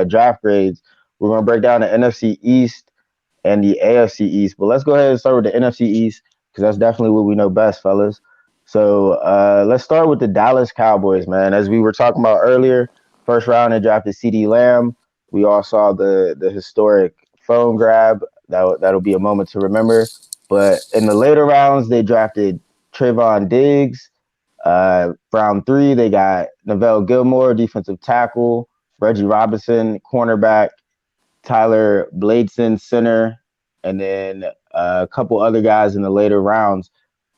draft grades. We're going to break down the NFC East and the AFC East. But let's go ahead and start with the NFC East because that's definitely what we know best, fellas. So let's start with the Dallas Cowboys, man. As we were talking about earlier, first round they drafted CeeDee Lamb. We all saw the historic phone grab. That'll be a moment to remember. But in the later rounds, they drafted Trayvon Diggs. Round three, they got Neville Gilmore, defensive tackle, Reggie Robinson, cornerback, Tyler Bladeson, center, and then a couple other guys in the later rounds.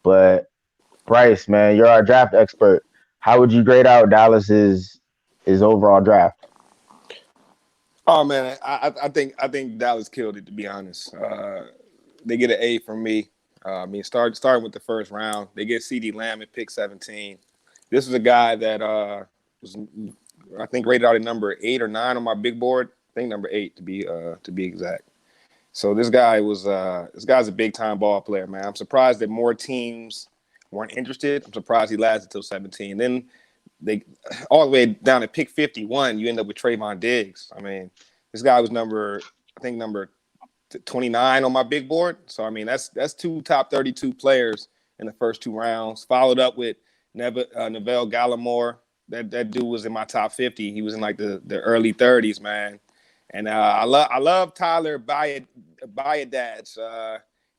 But Bryce, man, you're our draft expert. How would you grade out Dallas's overall draft? Oh man, I think Dallas killed it. To be honest, they get an A from me. Starting with the first round, they get CeeDee Lamb at pick 17. This was a guy that was, I think, rated out at number 8 or 9 on my big board. I think number 8 to be exact. So this guy's a big time ball player, man. I'm surprised that more teams weren't interested. I'm surprised he lasted until 17. Then they all the way down to pick 51, you end up with Trayvon Diggs. I mean, this guy was number 29 on my big board. So I mean, that's two top 32 players in the first 2 rounds. Followed up with Neville Gallimore. That dude was in my top 50. He was in like the early 30s, man. And I love Tyler Bayadads.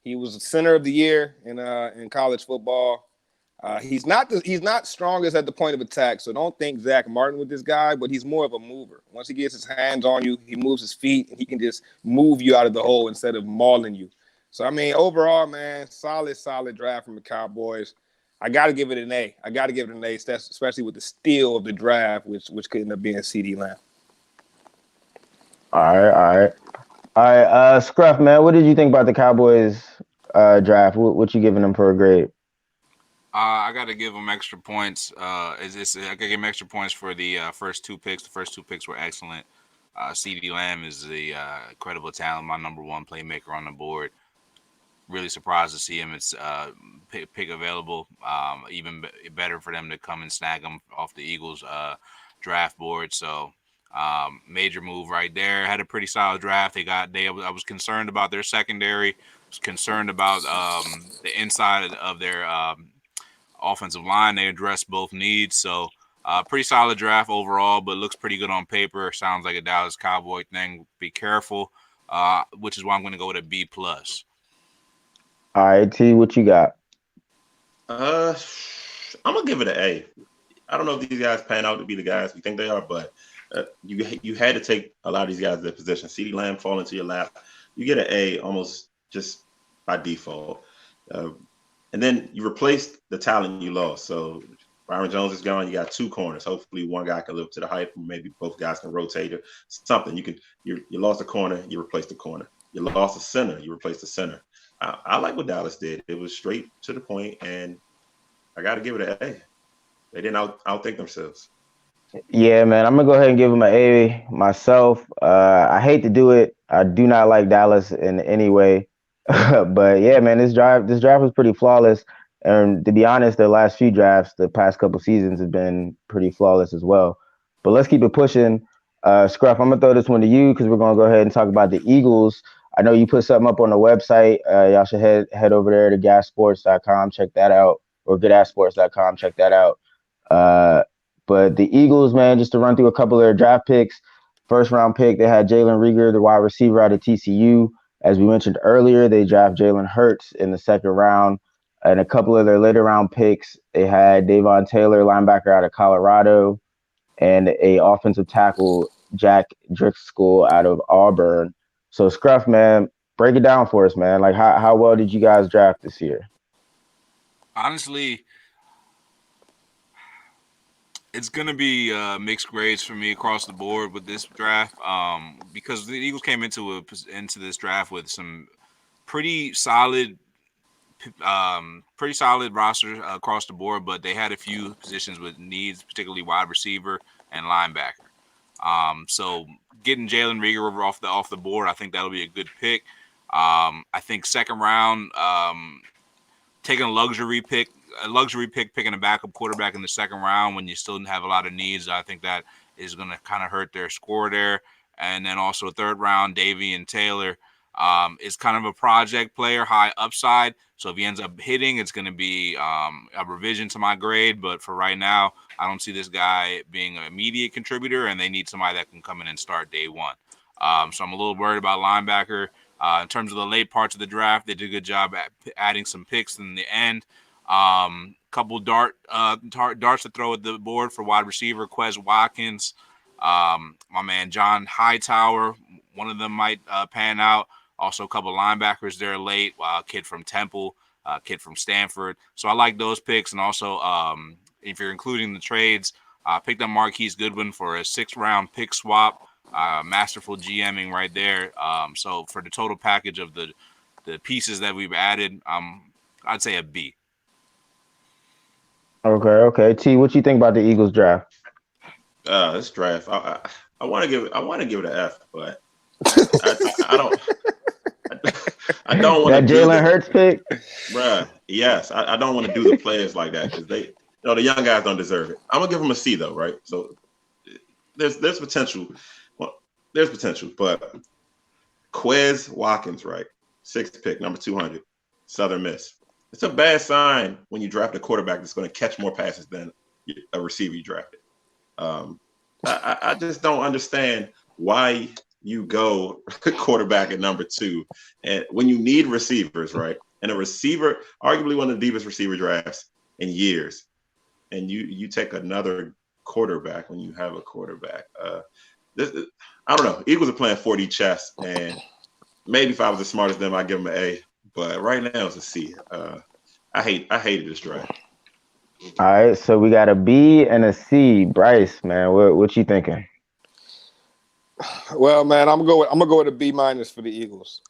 He was the center of the year in college football. He's not strongest at the point of attack, so don't think Zach Martin with this guy, but he's more of a mover. Once he gets his hands on you, he moves his feet, and he can just move you out of the hole instead of mauling you. So, I mean, overall, man, solid draft from the Cowboys. I got to give it an A. Especially with the steal of the draft, which could end up being CeeDee Lamb. All right, all right, all right. Scruff, man, what did you think about the Cowboys draft? What you giving them for a grade? I got to give them extra points. I got to give them extra points for the first 2 picks. The first 2 picks were excellent. CeeDee Lamb is the incredible talent, my number 1 playmaker on the board. Really surprised to see him. It's pick available. Even better for them to come and snag him off the Eagles draft board. So major move right there. Had a pretty solid draft. I was concerned about their secondary. Was concerned about the inside of their offensive line. They addressed both needs. So pretty solid draft overall, but looks pretty good on paper. Sounds like a Dallas Cowboy thing. Be careful, which is why I'm going to go with a B+. All right, T, what you got? I'm gonna give it an A. I don't know if these guys pan out to be the guys we think they are, but you had to take a lot of these guys at their position. CeeDee Lamb fall into your lap. You get an A almost just by default. And then you replaced the talent you lost. So Byron Jones is gone. You got 2 corners. Hopefully one guy can live to the hype. Maybe both guys can rotate or something. You lost a corner. You replaced the corner. You lost a center. You replaced the center. I like what Dallas did. It was straight to the point, and I got to give it an A. They didn't outthink themselves. Yeah, man, I'm gonna go ahead and give him an A myself. I hate to do it. I do not like Dallas in any way, but yeah, man, this draft was pretty flawless. And to be honest, the last few drafts, the past couple seasons have been pretty flawless as well. But let's keep it pushing. Scruff, I'm gonna throw this one to you because we're gonna go ahead and talk about the Eagles. I know you put something up on the website. Y'all should head over there to gassports.com, check that out, or goodasports.com, check that out. But the Eagles, man, just to run through a couple of their draft picks. First round pick, they had Jalen Reagor, the wide receiver out of TCU. As we mentioned earlier, they draft Jalen Hurts in the second round. And a couple of their later round picks, they had Davon Taylor, linebacker out of Colorado, and a offensive tackle, Jack Driscoll out of Auburn. So Scruff, man, break it down for us, man. Like how well did you guys draft this year? Honestly, it's going to be mixed grades for me across the board with this draft because the Eagles came into this draft with some pretty solid rosters across the board, but they had a few positions with needs, particularly wide receiver and linebacker. So getting Jalen Reagor off the board, I think that'll be a good pick. I think second round, taking a luxury pick, picking a backup quarterback in the second round when you still have a lot of needs. I think that is going to kind of hurt their score there. And then also third round, Davian Taylor is kind of a project player, high upside. So if he ends up hitting, it's going to be a revision to my grade. But for right now, I don't see this guy being an immediate contributor, and they need somebody that can come in and start day one. So I'm a little worried about linebacker. In terms of the late parts of the draft, they did a good job at adding some picks in the end. Couple darts to throw at the board for wide receiver, Quez Watkins. My man John Hightower, one of them might pan out. Also a couple linebackers there late, a kid from Temple, a kid from Stanford. So I like those picks. And also, if you're including the trades, picked up Marquise Goodwin for a 6th-round pick swap. Masterful GMing right there. So for the total package of the pieces that we've added, I'd say a B. Okay. T, what you think about the Eagles draft? This draft, I want to give it an F, but I don't. I don't want that to do Jalen Hurts pick, bruh. Yes, I don't want to do the players like that because they, the young guys don't deserve it. I'm gonna give them a C though, right? So there's potential. Well, there's potential, but Quez Watkins, right? 6th pick, number 200, Southern Miss. It's a bad sign when you draft a quarterback that's going to catch more passes than a receiver you drafted. I just don't understand why you go quarterback at number 2, and when you need receivers, right? And a receiver, arguably one of the deepest receiver drafts in years, and you take another quarterback when you have a quarterback. I don't know. Eagles are playing 4D chess, and maybe if I was as smart as them, I'd give them an A. But right now it's a C. I hated this draft. All right, so we got a B and a C. Bryce, man, what you thinking? Well, man, I'm gonna go with a B- for the Eagles.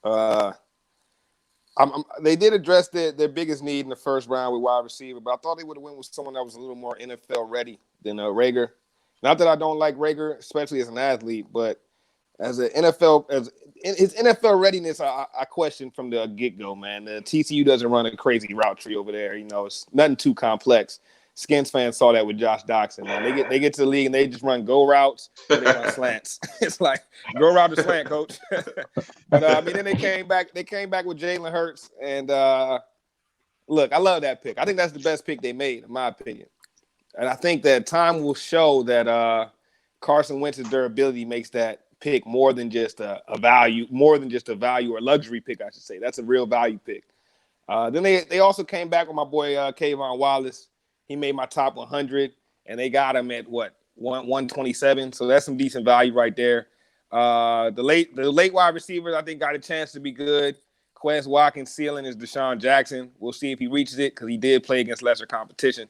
They did address their biggest need in the first round with wide receiver, but I thought they would have went with someone that was a little more NFL ready than Rager. Not that I don't like Rager, especially as an athlete, but as his NFL readiness, I question from the get-go, man. The TCU doesn't run a crazy route tree over there. It's nothing too complex. Skins fans saw that with Josh Doxson, man. They get to the league and they just run go routes or they run slants. It's like go route to slant, coach. But then they came back with Jalen Hurts, and look, I love that pick. I think that's the best pick they made, in my opinion. And I think that time will show that Carson Wentz's durability makes that pick more than just a value or luxury pick, I should say. That's a real value pick. Then they also came back with my boy Kayvon Wallace. He made my top 100, and they got him at 127. So that's some decent value right there. The late wide receivers I think got a chance to be good. Quez Watkins' ceiling is Deshaun Jackson. We'll see if he reaches it because he did play against lesser competition.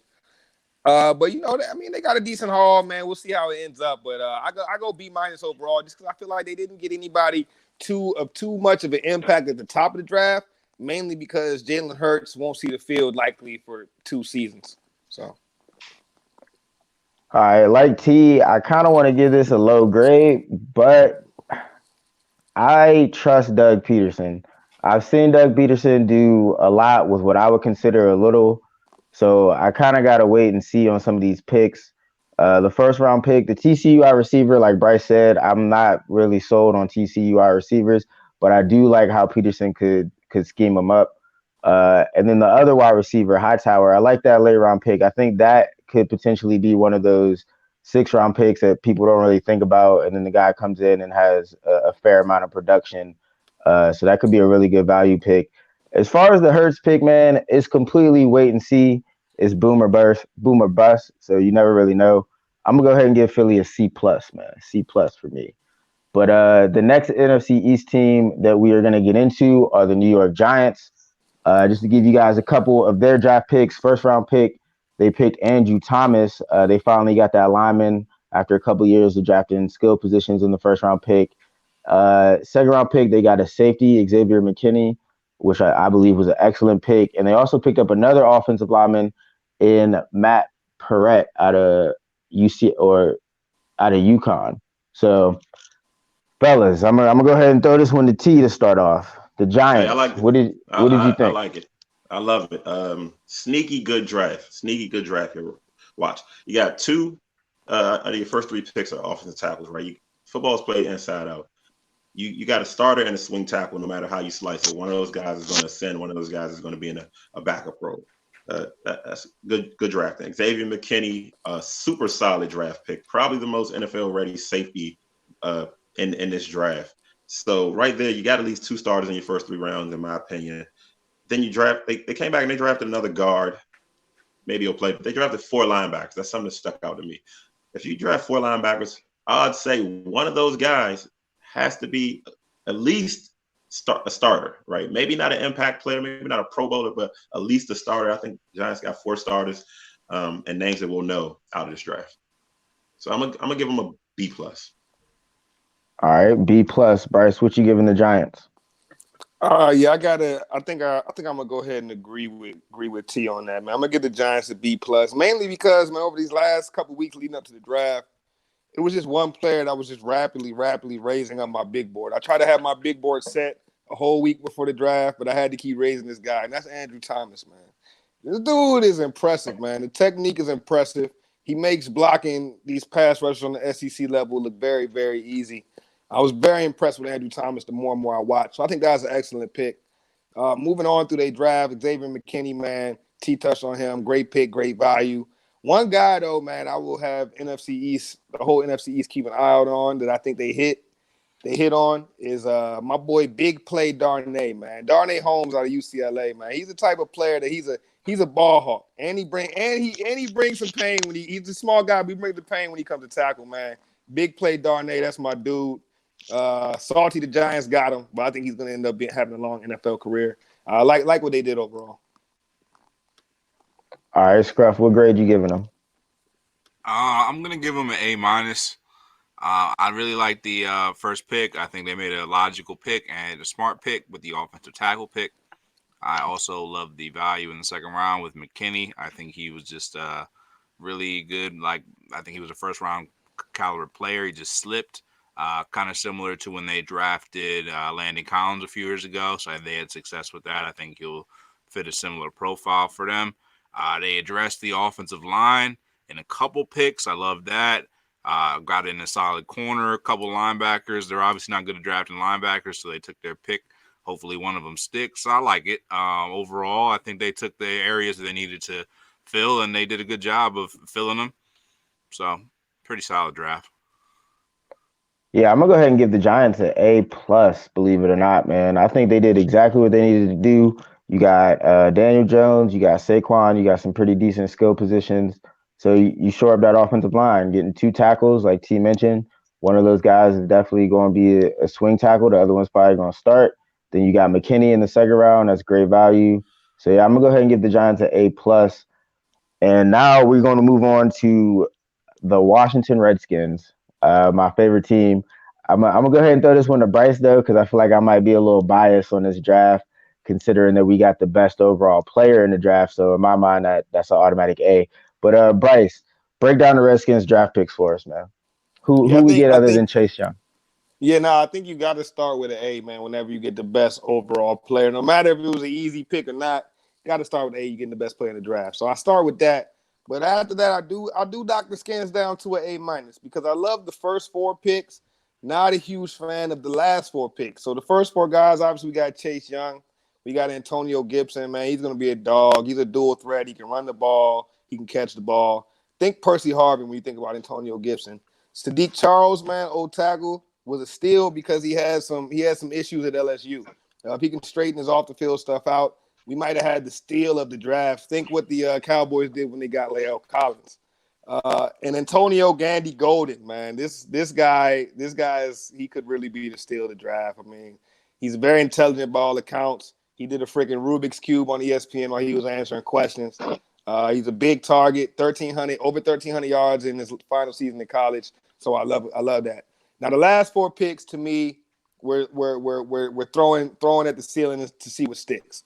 But they got a decent haul, man. We'll see how it ends up. But I go B- overall, just because I feel like they didn't get anybody too much of an impact at the top of the draft, mainly because Jalen Hurts won't see the field likely for 2 seasons. So, All right, like T, I kind of want to give this a low grade, but I trust Doug Peterson. I've seen Doug Peterson do a lot with what I would consider a little. So I kind of got to wait and see on some of these picks. The 1st-round pick, the TCU wide receiver, like Bryce said, I'm not really sold on TCU wide receivers, but I do like how Peterson could scheme them up. And then the other wide receiver, Hightower, I like that late-round pick. I think that could potentially be one of those 6th-round picks that people don't really think about, and then the guy comes in and has a fair amount of production. So that could be a really good value pick. As far as the Hurts pick, man, it's completely wait and see. It's boomer bust. So you never really know. I'm gonna go ahead and give Philly a C+, man. C+ for me. But the next NFC East team that we are gonna get into are the New York Giants. Just to give you guys a couple of their draft picks. 1st-round pick, they picked Andrew Thomas. They finally got that lineman after a couple of years of drafting skill positions in the 1st-round pick. 2nd-round pick, they got a safety, Xavier McKinney, which I believe was an excellent pick. And they also picked up another offensive lineman in Matt Perrette out of UConn. So, fellas, I'm gonna go ahead and throw this one to T to start off. The Giants. Hey, what did you think? I like it. I love it. Sneaky good draft here. Watch. You got 2 your first 3 picks are offensive tackles, right? Football's played inside out. You got a starter and a swing tackle, no matter how you slice it. One of those guys is going to ascend. One of those guys is going to be in a backup role. That's good drafting. Xavier McKinney, a super solid draft pick, probably the most NFL ready safety in this draft. So right there, you got at least 2 starters in your first 3 rounds, in my opinion. Then you draft. They came back and they drafted another guard. Maybe he'll play, but they drafted 4 linebackers. That's something that stuck out to me. If you draft 4 linebackers, I'd say one of those guys has to be at least a starter, right? Maybe not an impact player, maybe not a Pro Bowler, but at least a starter. I think the Giants got 4 starters and names that we'll know out of this draft. So I'm gonna give them a B+. All right, B+. Bryce, what you giving the Giants? Yeah, I think I'm gonna go ahead and agree with T on that, man. I'm gonna give the Giants a B+, mainly because, man, over these last couple weeks leading up to the draft, it was just one player that was just rapidly raising up my big board. I tried to have my big board set a whole week before the draft, but I had to keep raising this guy, and that's Andrew Thomas, man. This dude is impressive, man. The technique is impressive. He makes blocking these pass rushers on the SEC level look very, very easy. I was very impressed with Andrew Thomas the more and more I watched. So I think that was an excellent pick. Moving on through their draft, Xavier McKinney, man, T touched on him. Great pick, great value. One guy, though, man, I will have NFC East, the whole NFC East keep an eye out on that I think they hit on is my boy Big Play Darnay, man. Darnay Holmes out of UCLA, man. He's the type of player that he's a ball hawk. And he brings some pain when he's a small guy, but he brings the pain when he comes to tackle, man. Big Play Darnay, that's my dude. Salty, the Giants got him, but I think he's going to end up having a long NFL career. Like what they did overall. All right, Scruff, what grade you giving them? I'm gonna give him an A-. I really like the first pick. I think they made a logical pick and a smart pick with the offensive tackle pick. I also love the value in the second round with McKinney. I think he was just really good. Like, I think he was a first round caliber player. He just slipped. Kind of similar to when they drafted Landon Collins a few years ago. So they had success with that. I think he'll fit a similar profile for them. They addressed the offensive line in a couple picks. I love that. Got in a solid corner, a couple linebackers. They're obviously not good at drafting linebackers, so they took their pick. Hopefully one of them sticks. I like it. Overall, I think they took the areas that they needed to fill, and they did a good job of filling them. So, pretty solid draft. Yeah, I'm gonna go ahead and give the Giants an A+, believe it or not, man. I think they did exactly what they needed to do. You got Daniel Jones, you got Saquon, you got some pretty decent skill positions. So you shore up that offensive line, getting 2 tackles, like T mentioned. One of those guys is definitely going to be a swing tackle. The other one's probably going to start. Then you got McKinney in the second round. That's great value. So yeah, I'm gonna go ahead and give the Giants an A+. And now we're going to move on to the Washington Redskins, my favorite team. I'm gonna go ahead and throw this one to Bryce though, because I feel like I might be a little biased on this draft, considering that we got the best overall player in the draft. So in my mind, that's an automatic A. But Bryce, break down the Redskins draft picks for us, man. Yeah, Who we get other than Chase Young? Yeah, no, I think you got to start with an A, man. Whenever you get the best overall player, no matter if it was an easy pick or not, you got to start with A. You getting the best player in the draft. So I start with that. But after that, I do knock the Skins down to an A- because I love the first 4 picks. Not a huge fan of the last 4 picks. So the first 4 guys, obviously, we got Chase Young, we got Antonio Gibson. Man, he's gonna be a dog. He's a dual threat. He can run the ball. He can catch the ball. Think Percy Harvin when you think about Antonio Gibson. Sadiq Charles, man, old tackle, was a steal because he had some issues at LSU. If he can straighten his off the field stuff out, we might have had the steal of the draft. Think what the Cowboys did when they got La'el Collins. And Antonio Gandy Golden, man, this guy he could really be the steal of the draft. I mean, he's very intelligent by all accounts. He did a freaking Rubik's Cube on ESPN while he was answering questions. He's a big target, over 1,300 yards in his final season in college. So I love that. Now the last 4 picks to me, we're throwing at the ceiling to see what sticks.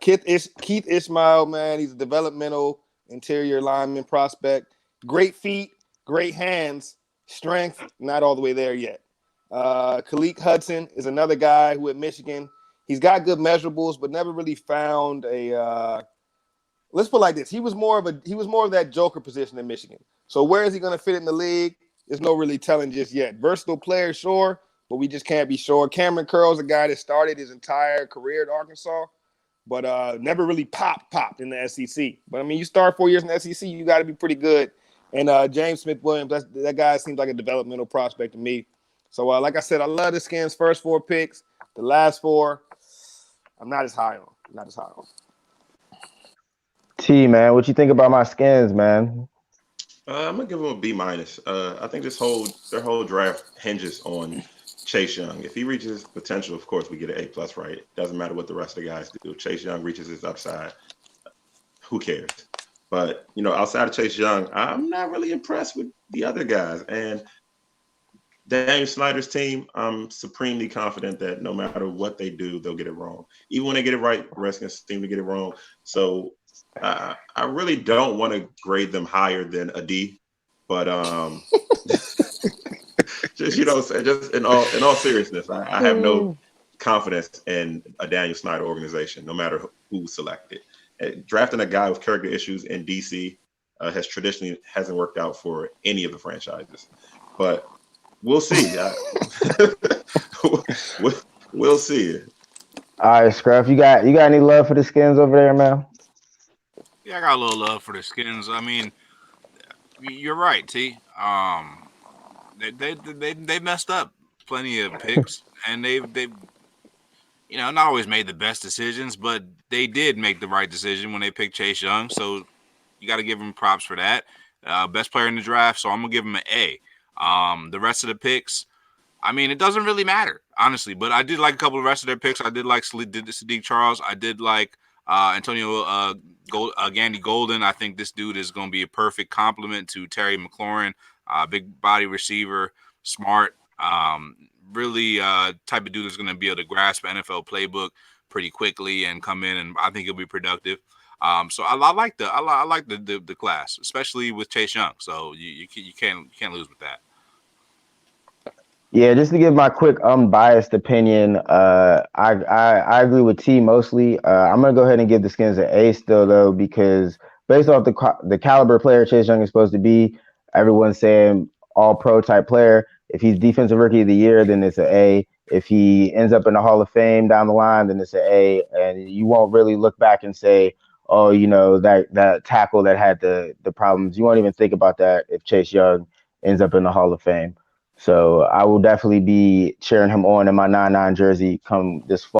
Keith Ishmael, man, he's a developmental interior lineman prospect. Great feet, great hands, strength, not all the way there yet. Khaleke Hudson is another guy who at Michigan, he's got good measurables, but never really found a let's put it like this: he was more of that joker position in Michigan. So where is he going to fit in the league? There's no really telling just yet. Versatile player, sure, but we just can't be sure. Cameron Curl's a guy that started his entire career at Arkansas, but never really popped in the SEC. But I mean, you start 4 years in the SEC, you got to be pretty good. And James Smith-Williams, that guy seems like a developmental prospect to me. So like I said, I love the Skins' first 4 picks. The last 4, I'm not as high on. T, man, what you think about my Skins, man? I'm gonna give them a B minus. I think their whole draft hinges on Chase Young. If he reaches his potential, of course, we get an A plus, right? Doesn't matter what the rest of the guys do. Chase Young reaches his upside. Who cares? But outside of Chase Young, I'm not really impressed with the other guys. And Daniel Snyder's team, I'm supremely confident that no matter what they do, they'll get it wrong. Even when they get it right, Redskins seem to get it wrong. So I really don't want to grade them higher than a D, but just in all seriousness, I have no confidence in a Daniel Snyder organization, no matter who's selected. Drafting a guy with character issues in DC hasn't worked out for any of the franchises, but we'll see. We'll see. All right, Scruff, you got any love for the Skins over there, man? Yeah, I got a little love for the Skins. I mean, you're right, T. They messed up plenty of picks, and they've not always made the best decisions, but they did make the right decision when they picked Chase Young. So you got to give them props for that. Best player in the draft, so I'm gonna give him an A. The rest of the picks, I mean, it doesn't really matter, honestly. But I did like a couple of the rest of their picks. I did like Sadiq Charles. I did like Antonio Gandy Golden. I think this dude is going to be a perfect complement to Terry McLaurin. Big body receiver, smart, really type of dude that's going to be able to grasp an NFL playbook pretty quickly and come in, and I think he'll be productive. So I like the class, especially with Chase Young. So you can't lose with that. Yeah, just to give my quick unbiased opinion, I agree with T mostly. I'm gonna go ahead and give the Skins an A still though, because based off the caliber player Chase Young is supposed to be, everyone's saying all pro type player. If he's defensive rookie of the year, then it's an A. If he ends up in the Hall of Fame down the line, then it's an A. And you won't really look back and say, oh, that tackle that had the problems. You won't even think about that if Chase Young ends up in the Hall of Fame. So I will definitely be cheering him on in my 9-9 jersey come this fall.